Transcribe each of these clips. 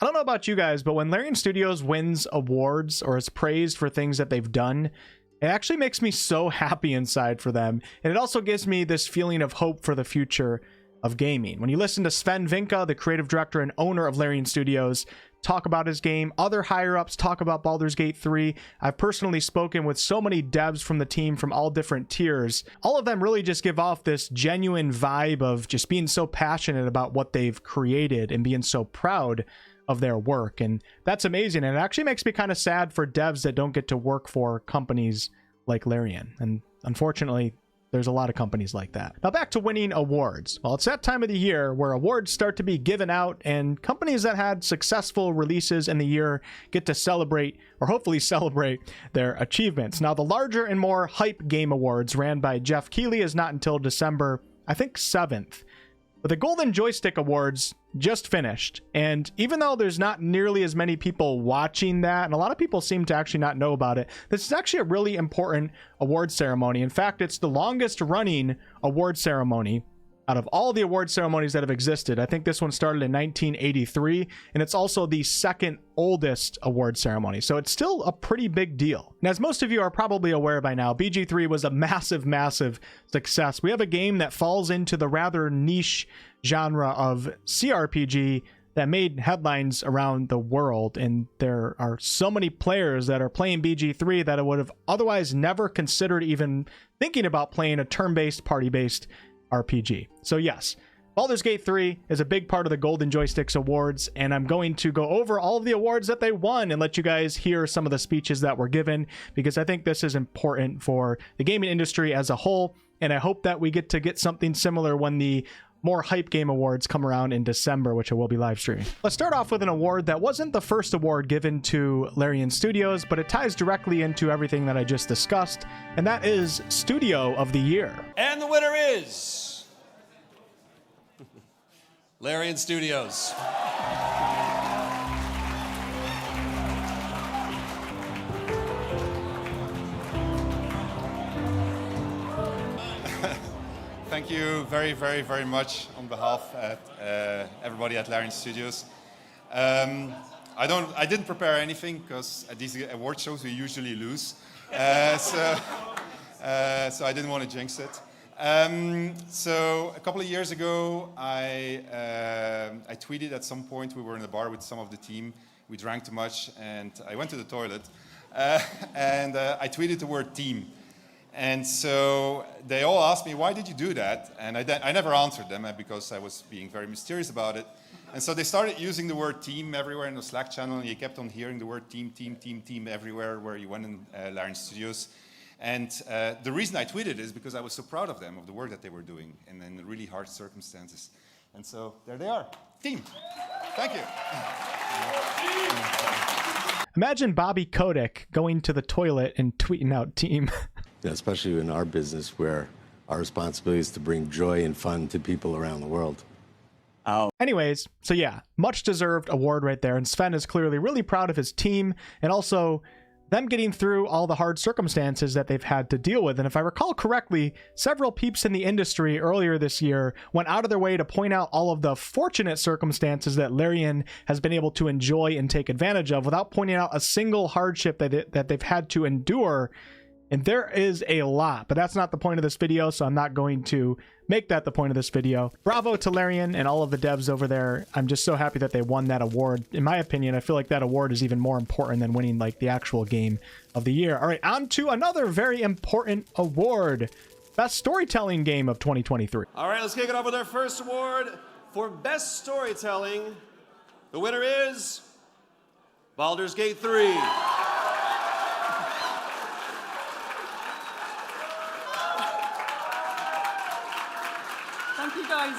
I don't know about you guys, but when Larian Studios wins awards or is praised for things that they've done, it actually makes me so happy inside for them. And it also gives me this feeling of hope for the future of gaming. When you listen to Sven Vinka, the creative director and owner of Larian Studios, talk about his game, other higher-ups talk about Baldur's Gate 3. I've personally spoken with so many devs from the team from all different tiers. All of them really just give off this genuine vibe of just being so passionate about what they've created and being so proud of their work. And that's amazing. And it actually makes me kind of sad for devs that don't get to work for companies like Larian. And unfortunately, there's a lot of companies like that. Now back to winning awards. Well, it's that time of the year where awards start to be given out and companies that had successful releases in the year get to celebrate, or hopefully celebrate, their achievements. Now the larger and more hype game awards ran by Jeff Keighley is not until December, I think 7th. But the Golden Joystick Awards just finished, and even though there's not nearly as many people watching that, and a lot of people seem to actually not know about it, this is actually a really important award ceremony. In fact, it's the longest running award ceremony out of all the award ceremonies that have existed. I think this one started in 1983, and it's also the second oldest award ceremony, so it's still a pretty big deal. And as most of you are probably aware by now, BG3 was a massive success. We have a game that falls into the rather niche genre of CRPG that made headlines around the world, and there are so many players that are playing BG3 that I would have otherwise never considered even thinking about playing a turn-based, party-based RPG. So yes, Baldur's Gate 3 is a big part of the Golden Joysticks Awards, and I'm going to go over all of the awards that they won and let you guys hear some of the speeches that were given, because I think this is important for the gaming industry as a whole, and I hope that we get something similar when the more hype game awards come around in December, which I will be live streaming. Let's start off with an award that wasn't the first award given to Larian Studios, but it ties directly into everything that I just discussed, and that is Studio of the Year. And the winner is Larian Studios. Thank you very much on behalf of everybody at Larian Studios. I didn't prepare anything because at these award shows we usually lose, so I didn't want to jinx it. So a couple of years ago, I tweeted at some point. We were in a bar with some of the team. We drank too much, and I went to the toilet, and I tweeted the word team. And so they all asked me, why did you do that? And I never answered them because I was being very mysterious about it. And so they started using the word team everywhere in the Slack channel, and you kept on hearing the word team everywhere where you went in Larian Studios. And the reason I tweeted is because I was so proud of them, of the work that they were doing, and in really hard circumstances. And so there they are, team. Thank you. Imagine Bobby Kotick going to the toilet and tweeting out team. Especially in our business where our responsibility is to bring joy and fun to people around the world. Anyways, so yeah, much deserved award right there. And Sven is clearly really proud of his team and also them getting through all the hard circumstances that they've had to deal with. And if I recall correctly, several peeps in the industry earlier this year went out of their way to point out all of the fortunate circumstances that Larian has been able to enjoy and take advantage of without pointing out a single hardship that they've had to endure. And there is a lot, but that's not the point of this video, so I'm not going to make that the point of this video. Bravo to Larian and all of the devs over there. I'm just so happy that they won that award. In my opinion, I feel like that award is even more important than winning like the actual game of the year. All right, on to another very important award. Best Storytelling Game of 2023. All right, let's kick it off with our first award for Best Storytelling. The winner is Baldur's Gate 3. Thank you guys.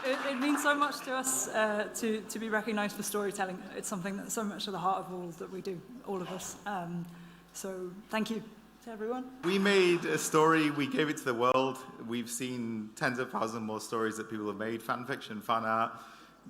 It means so much to us to be recognized for storytelling. It's something that's so much at the heart of all that we do, all of us. So thank you to everyone. We made a story, we gave it to the world. We've seen tens of thousands more stories that people have made, fan fiction, fan art.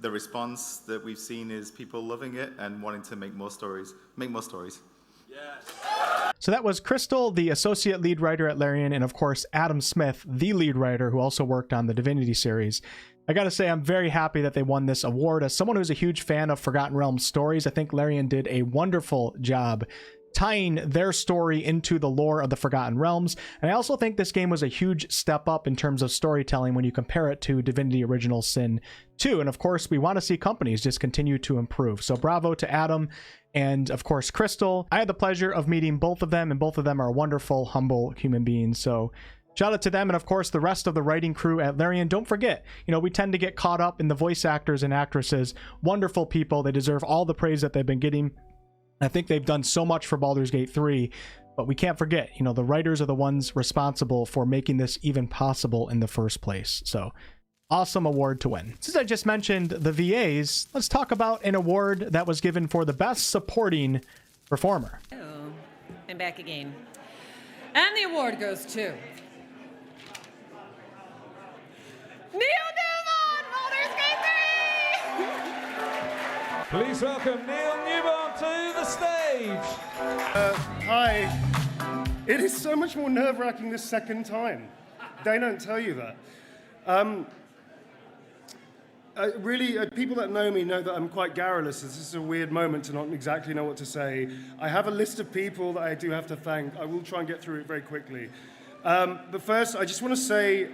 The response that we've seen is people loving it and wanting to make more stories. Make more stories. Yes. So that was Crystal, the associate lead writer at Larian, and of course Adam Smith, the lead writer who also worked on the Divinity series. I gotta say, I'm very happy that they won this award. As someone who's a huge fan of Forgotten Realms stories, I think Larian did a wonderful job tying their story into the lore of the Forgotten Realms. And I also think this game was a huge step up in terms of storytelling when you compare it to Divinity Original Sin 2. And of course, we want to see companies just continue to improve. So bravo to Adam and of course Crystal. I had the pleasure of meeting both of them, and both of them are wonderful, humble human beings. So shout out to them, and of course the rest of the writing crew at Larian. Don't forget, you know, we tend to get caught up in the voice actors and actresses. Wonderful people. They deserve all the praise that they've been getting. I think they've done so much for Baldur's Gate 3, but we can't forget, you know, the writers are the ones responsible for making this even possible in the first place. So awesome award to win. Since I just mentioned the VAs, let's talk about an award that was given for the best supporting performer. Oh, I'm back again. And the award goes to newbon, Baldur's Gate 3! Please welcome newbon to the stage. Hi. It is so much more nerve-wracking this second time. They don't tell you that. Really, people that know me know that I'm quite garrulous. This is a weird moment to not exactly know what to say. I have a list of people that I do have to thank. I will try and get through it very quickly. But first, I just want to say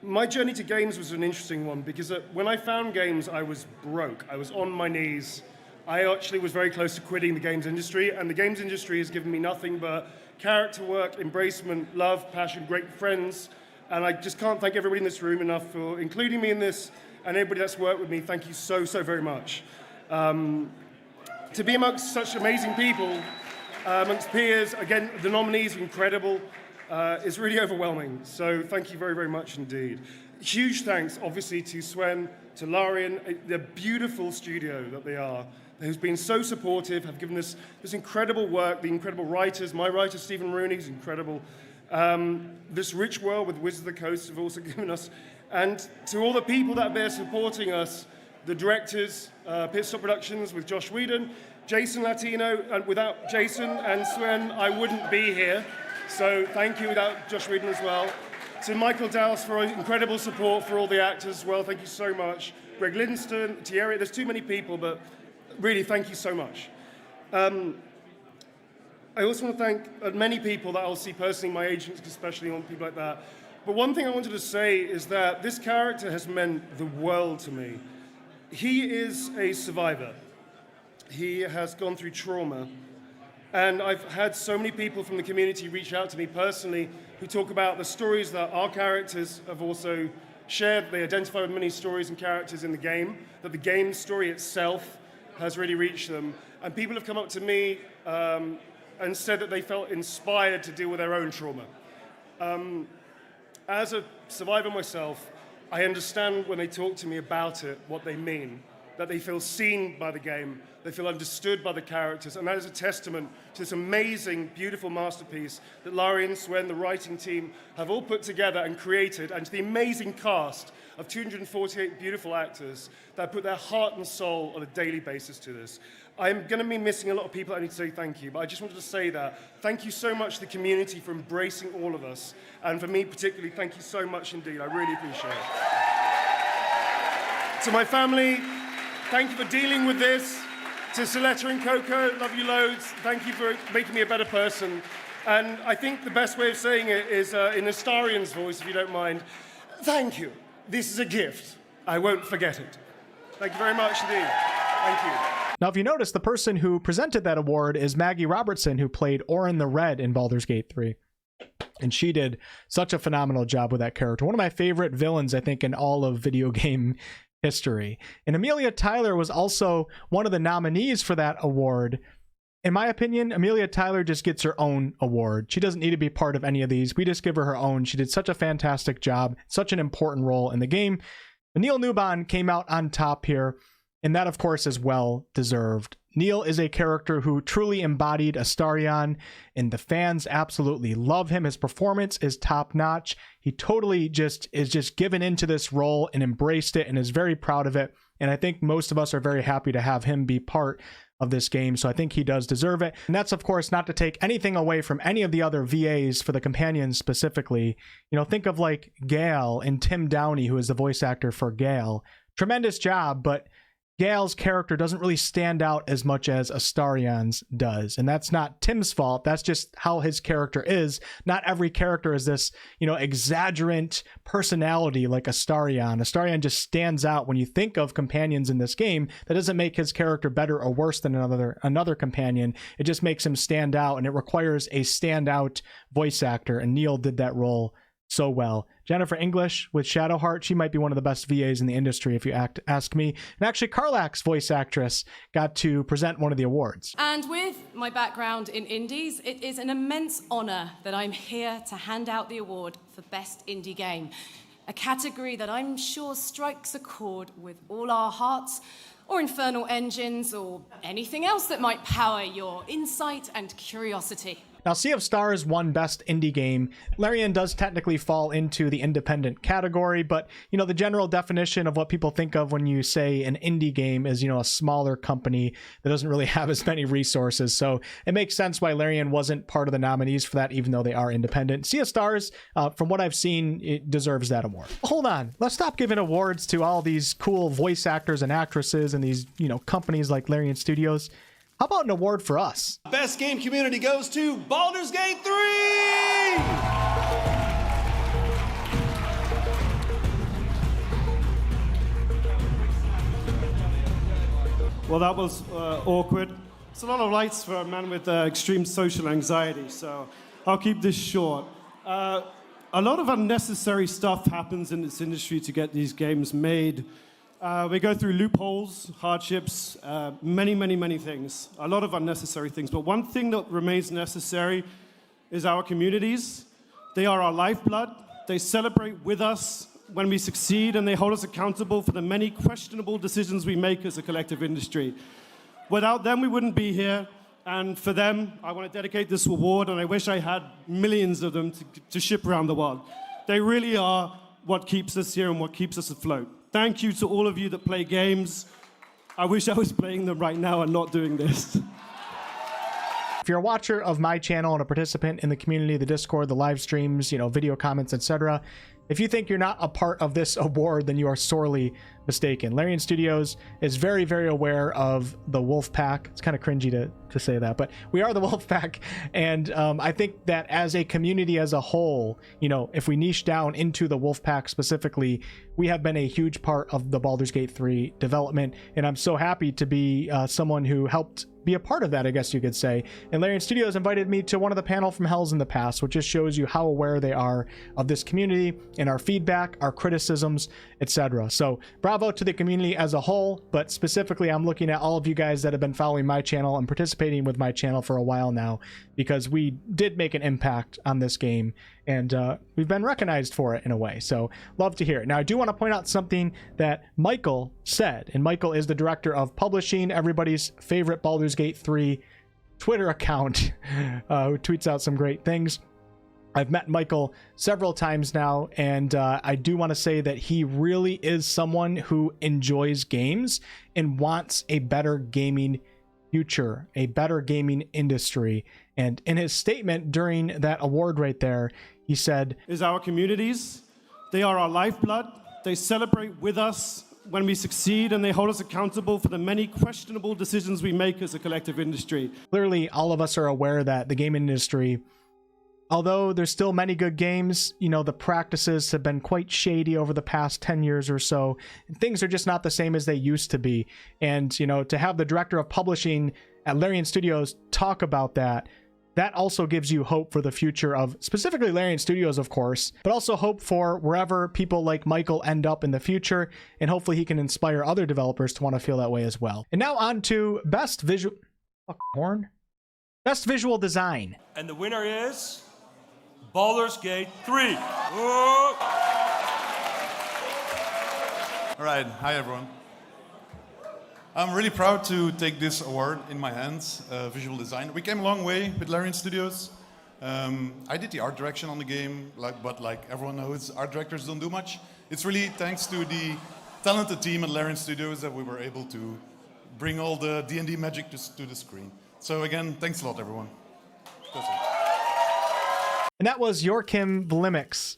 my journey to games was an interesting one, because when I found games, I was broke. I was on my knees. I actually was very close to quitting the games industry, and the games industry has given me nothing but character work, embracement, love, passion, great friends, and I just can't thank everybody in this room enough for including me in this, and everybody that's worked with me. Thank you so, so very much. To be amongst such amazing people, amongst peers, again, the nominees are incredible. It's really overwhelming, so thank you very, very much indeed. Huge thanks, obviously, to Swen, to Larian, the beautiful studio that they are, who's been so supportive, have given us this incredible work, the incredible writers. My writer, Stephen Rooney, is incredible. This rich world with Wizards of the Coast have also given us, and to all the people that are there supporting us, the directors, Pit Stop Productions with Josh Whedon, Jason Latino, and without Jason and Swen, I wouldn't be here. So thank you, without Josh Whedon as well. To Michael Dowse for incredible support for all the actors as well. Thank you so much. Greg Livingston, Thierry, there's too many people, but really thank you so much. I also want to thank many people that I'll see personally, my agents especially, on people like that. But one thing I wanted to say is that this character has meant the world to me. He is a survivor. He has gone through trauma. And I've had so many people from the community reach out to me personally who talk about the stories that our characters have also shared. They identify with many stories and characters in the game, that the game story itself has really reached them. And people have come up to me and said that they felt inspired to deal with their own trauma. As a survivor myself, I understand when they talk to me about it, what they mean, that they feel seen by the game, they feel understood by the characters, and that is a testament to this amazing, beautiful masterpiece that Larian, Swen, the writing team have all put together and created, and to the amazing cast of 248 beautiful actors that put their heart and soul on a daily basis to this. I'm going to be missing a lot of people. I need to say thank you, but I just wanted to say that. Thank you so much to the community for embracing all of us, and for me particularly, thank you so much indeed. I really appreciate it. To my family, thank you for dealing with this. To Soletta and Coco, love you loads. Thank you for making me a better person. And I think the best way of saying it is in Astarion's voice, if you don't mind. Thank you. This is a gift. I won't forget it. Thank you very much indeed. Thank you. Now, if you notice, the person who presented that award is Maggie Robertson, who played Orin the Red in Baldur's Gate 3. And she did such a phenomenal job with that character. One of my favorite villains, I think, in all of video game history. And Amelia Tyler was also one of the nominees for that award. In my opinion, Amelia Tyler just gets her own award. She doesn't need to be part of any of these. We just give her her own. She did such a fantastic job, such an important role in the game. Neil newbon came out on top here, and that, of course, is well deserved. Neil is a character who truly embodied Astarion, and the fans absolutely love him. His performance is top-notch. He totally is just given into this role and embraced it and is very proud of it. And I think most of us are very happy to have him be part of this game. So I think he does deserve it. And that's, of course, not to take anything away from any of the other VAs for the companions specifically. You know, think of like Gale and Tim Downey, who is the voice actor for Gale. Tremendous job, but Gale's character doesn't really stand out as much as Astarion's does. And that's not Tim's fault. That's just how his character is. Not every character is this, you know, exaggerant personality like Astarion. Astarion just stands out when you think of companions in this game. That doesn't make his character better or worse than another companion. It just makes him stand out, and it requires a standout voice actor. And Neil did that role so well. Jennifer English with Shadowheart, she might be one of the best VAs in the industry if you ask me. And actually Karlak's voice actress got to present one of the awards. And with my background in indies, it is an immense honor that I'm here to hand out the award for Best Indie Game, a category that I'm sure strikes a chord with all our hearts, or infernal engines, or anything else that might power your insight and curiosity. Now, Sea of Stars won Best Indie Game. Larian does technically fall into the independent category, but, you know, the general definition of what people think of when you say an indie game is, you know, a smaller company that doesn't really have as many resources. So it makes sense why Larian wasn't part of the nominees for that, even though they are independent. Sea of Stars, from what I've seen, it deserves that award. Hold on. Let's stop giving awards to all these cool voice actors and actresses and these, you know, companies like Larian Studios. How about an award for us? Best game community goes to Baldur's Gate 3! Well, that was awkward. It's a lot of lights for a man with extreme social anxiety, so I'll keep this short. A lot of unnecessary stuff happens in this industry to get these games made. We go through loopholes, hardships, many things. A lot of unnecessary things. But one thing that remains necessary is our communities. They are our lifeblood. They celebrate with us when we succeed, and they hold us accountable for the many questionable decisions we make as a collective industry. Without them, we wouldn't be here. And for them, I want to dedicate this award, and I wish I had millions of them to ship around the world. They really are what keeps us here and what keeps us afloat. Thank you to all of you that play games. I wish I was playing them right now and not doing this. If you're a watcher of my channel and a participant in the community, the Discord, the live streams, you know, video comments, etc., if you think you're not a part of this award, then you are sorely mistaken. Larian Studios is very, very aware of the wolf pack. It's kind of cringy to say that, but we are the wolf pack. And I think that as a community as a whole, you know, if we niche down into the wolf pack specifically, we have been a huge part of the Baldur's Gate 3 development. And I'm so happy to be someone who helped be a part of that, I guess you could say. And Larian Studios invited me to one of the panel from Hells in the past, which just shows you how aware they are of this community and our feedback, our criticisms, etc. So bravo to the community as a whole, but specifically I'm looking at all of you guys that have been following my channel and participating with my channel for a while now, because we did make an impact on this game, and we've been recognized for it in a way. So love to hear it. Now, I do want to point out something that Michael said, and Michael is the director of publishing, everybody's favorite Baldur's Gate 3 Twitter account, who tweets out some great things. I've met Michael several times now, and I do want to say that he really is someone who enjoys games and wants a better gaming future, a better gaming industry. And in his statement during that award right there, he said, is our communities. They are our lifeblood. They celebrate with us when we succeed, and they hold us accountable for the many questionable decisions we make as a collective industry. Clearly, all of us are aware that the gaming industry, although there's still many good games, you know, the practices have been quite shady over the past 10 years or so. Things are just not the same as they used to be. And, you know, to have the director of publishing at Larian Studios talk about that, that also gives you hope for the future of specifically Larian Studios, of course, but also hope for wherever people like Michael end up in the future. And hopefully he can inspire other developers to want to feel that way as well. And now on to best visual design. And the winner is Baldur's Gate 3. All right, hi everyone. I'm really proud to take this award in my hands, visual design. We came a long way with Larian Studios. I did the art direction on the game, but like everyone knows, art directors don't do much. It's really thanks to the talented team at Larian Studios that we were able to bring all the D&D magic to the screen. So again, thanks a lot, everyone. And that was Joachim Vlimix.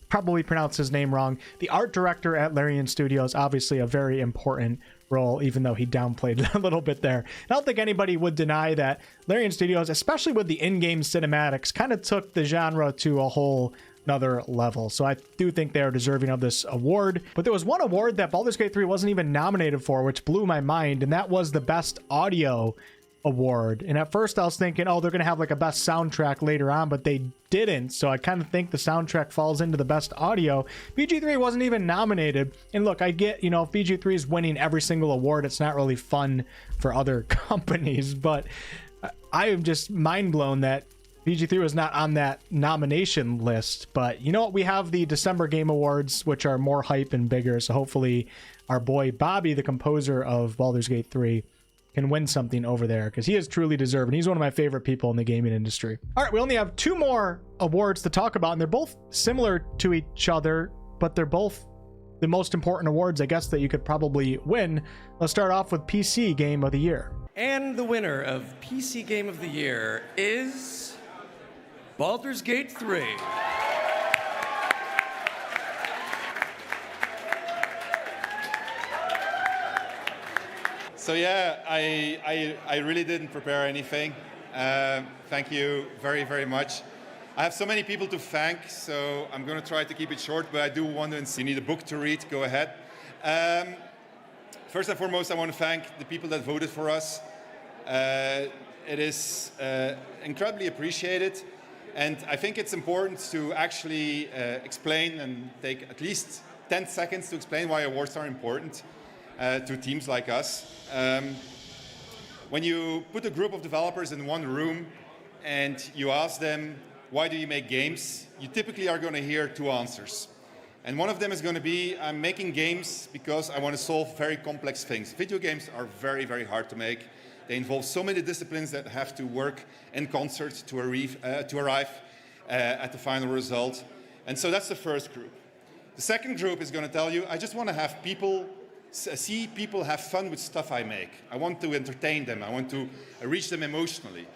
Probably pronounced his name wrong. The art director at Larian Studios, obviously a very important role, even though he downplayed it a little bit there. I don't think anybody would deny that Larian Studios, especially with the in-game cinematics, kind of took the genre to a whole another level. So I do think they are deserving of this award. But there was one award that Baldur's Gate 3 wasn't even nominated for, which blew my mind, and that was the Best Audio award. And at first I was thinking, oh, they're gonna have like a best soundtrack later on, but they didn't. So I kind of think the soundtrack falls into the best audio. BG3 wasn't even nominated. And look, I get, you know, if BG3 is winning every single award, it's not really fun for other companies, but I am just mind blown that BG3 was not on that nomination list. But you know what, we have the December Game Awards, which are more hype and bigger, so hopefully our boy Bobby, the composer of Baldur's Gate 3, can win something over there, because he is truly deserving. He's one of my favorite people in the gaming industry. All right, we only have 2 more awards to talk about, and they're both similar to each other, but they're both the most important awards, I guess, that you could probably win. Let's start off with PC Game of the Year. And the winner of PC Game of the Year is Baldur's Gate 3. So yeah, I really didn't prepare anything. Thank you very, very much. I have so many people to thank, so I'm going to try to keep it short, but I do want to, you need a book to read, go ahead. First and foremost, I want to thank the people that voted for us. It is incredibly appreciated, and I think it's important to actually explain and take at least 10 seconds to explain why awards are important to teams like us. When you put a group of developers in one room and you ask them, why do you make games? You typically are going to hear 2 answers. And one of them is going to be, I'm making games because I want to solve very complex things. Video games are very, very hard to make. They involve so many disciplines that have to work in concert to arrive at the final result. And so that's the first group. The second group is going to tell you, I just want to have see people have fun with stuff I make. I want to entertain them. I want to reach them emotionally.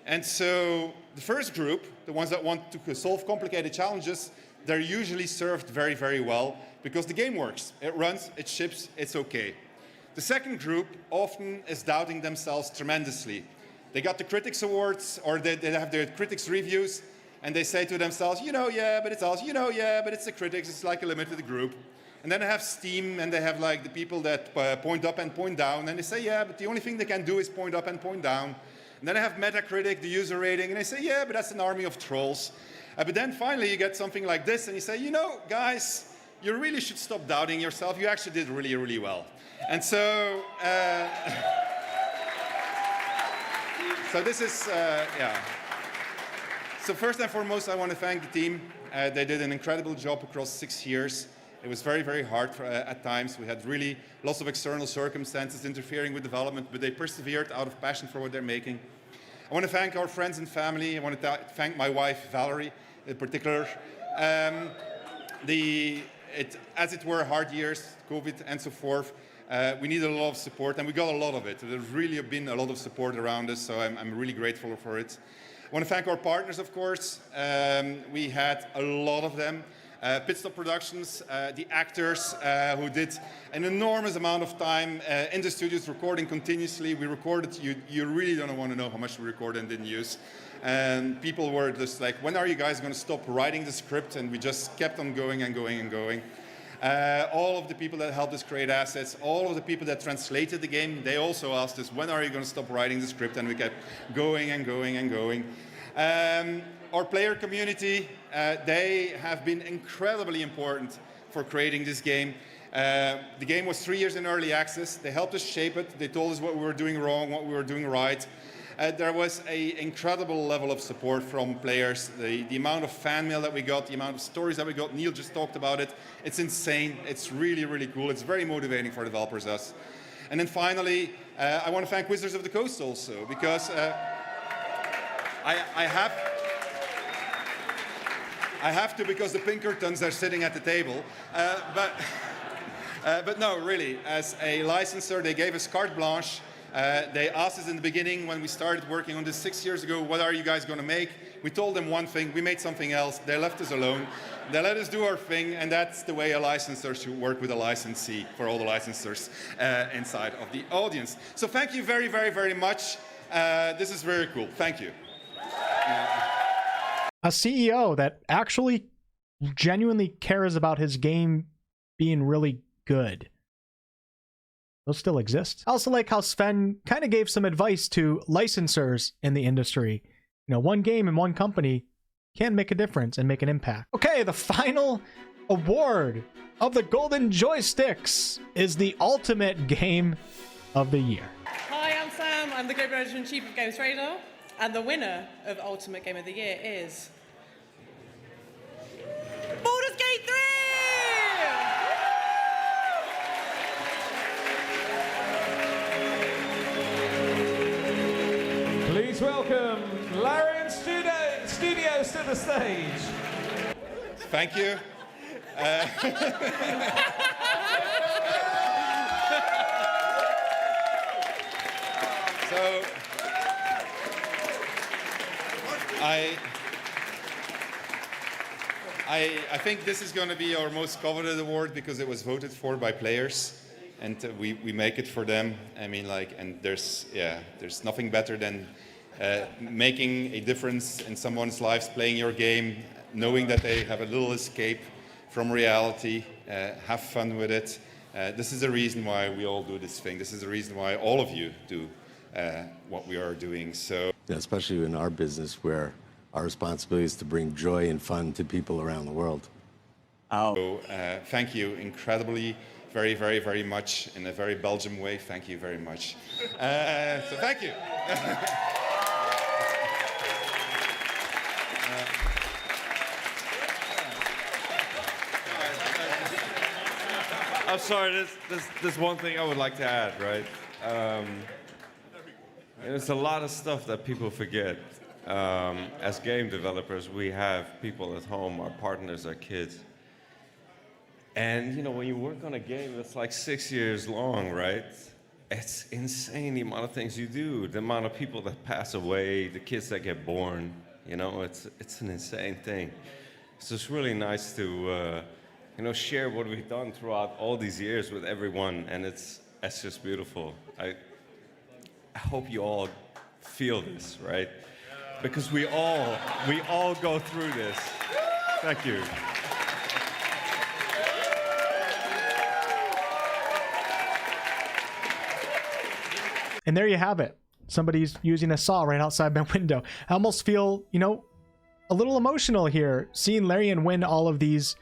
And so the first group, the ones that want to solve complicated challenges, they're usually served very, very well because the game works. It runs, it ships, it's okay. The second group often is doubting themselves tremendously. They got the critics awards, or they have their critics reviews, and they say to themselves, you know, yeah, but it's us, you know, yeah, but it's the critics, it's like a limited group. And then they have Steam, and they have like the people that point up and point down, and they say, yeah, but the only thing they can do is point up and point down. And then I have Metacritic, the user rating, and they say, yeah, but that's an army of trolls. But then finally you get something like this, and you say, you know, guys, you really should stop doubting yourself. You actually did really, really well. And so, so this is, yeah. So first and foremost, I want to thank the team. They did an incredible job across 6 years. It was very, very hard at times. We had really lots of external circumstances interfering with development, but they persevered out of passion for what they're making. I want to thank our friends and family. I want to thank my wife, Valerie, in particular. As it were hard years, COVID and so forth, we needed a lot of support, and we got a lot of it. There's really been a lot of support around us, so I'm really grateful for it. I want to thank our partners, of course. We had a lot of them. Pitstop Productions, the actors who did an enormous amount of time in the studios recording continuously. We recorded, you really don't want to know how much we recorded and didn't use. And people were just like, when are you guys going to stop writing the script? And we just kept on going and going and going. All of the people that helped us create assets, all of the people that translated the game, they also asked us, when are you going to stop writing the script? And we kept going and going and going. Our player community, they have been incredibly important for creating this game. The game was 3 years in early access. They helped us shape it. They told us what we were doing wrong, what we were doing right. There was an incredible level of support from players. The amount of fan mail that we got, the amount of stories that we got, Neil just talked about it. It's insane. It's really, really cool. It's very motivating for developers, us. And then finally, I want to thank Wizards of the Coast also, because I have to, because the Pinkertons are sitting at the table. But no, really, as a licensor, they gave us carte blanche. They asked us in the beginning when we started working on this 6 years ago, what are you guys going to make? We told them one thing, we made something else. They left us alone. They let us do our thing, and that's the way a licensor should work with a licensee for all the licensors inside of the audience. So thank you very, very, very much. This is very cool. Thank you. A CEO that actually genuinely cares about his game being really good. Those still exist. I also like how Sven kind of gave some advice to licensors in the industry. You know, one game and one company can make a difference and make an impact. Okay, the final award of the Golden Joysticks is the Ultimate Game of the Year. Hi, I'm Sam. I'm the Global Editor-in-Chief of Games Radar, and the winner of Ultimate Game of the Year is Baldur's Gate 3! Please welcome Larian Studios to the stage. Thank you. So, I think this is going to be our most coveted award because it was voted for by players, and we make it for them. I mean, like, and there's nothing better than making a difference in someone's lives, playing your game, knowing that they have a little escape from reality, have fun with it. This is the reason why we all do this thing. This is the reason why all of you do what we are doing. So, Yeah, especially in our business where our responsibility is to bring joy and fun to people around the world. So, thank you incredibly, very, very, very much, in a very Belgian way. Thank you very much. So thank you. I'm sorry, there's one thing I would like to add, right? There's a lot of stuff that people forget. As game developers, we have people at home, our partners, our kids. And, you know, when you work on a game that's like 6 years long, right? It's insane the amount of things you do, the amount of people that pass away, the kids that get born, you know, it's an insane thing. So it's really nice to, you know, share what we've done throughout all these years with everyone, and it's just beautiful. I hope you all feel this, right? Because we all go through this. Thank you. And there you have it. Somebody's using a saw right outside my window. I almost feel, you know, a little emotional here, seeing Larian win all of these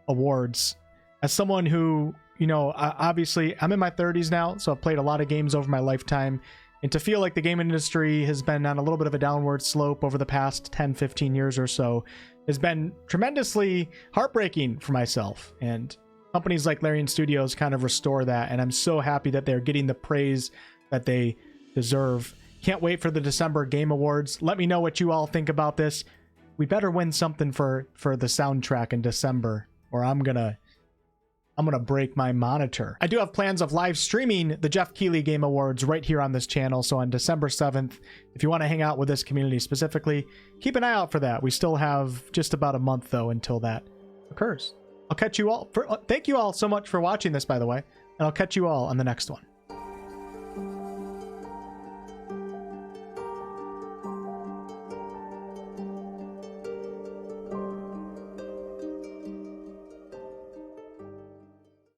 awards. As someone who, you know, obviously I'm in my 30s now, so I've played a lot of games over my lifetime. And to feel like the game industry has been on a little bit of a downward slope over the past 10, 15 years or so has been tremendously heartbreaking for myself. And companies like Larian Studios kind of restore that. And I'm so happy that they're getting the praise that they deserve. Can't wait for the December Game Awards. Let me know what you all think about this. We better win something for the soundtrack in December, or I'm gonna break my monitor. I do have plans of live streaming the Jeff Keighley Game Awards right here on this channel. So on December 7th, if you want to hang out with this community specifically, keep an eye out for that. We still have just about a month though until that occurs. I'll catch you all. Thank you all so much for watching this, by the way, and I'll catch you all on the next one.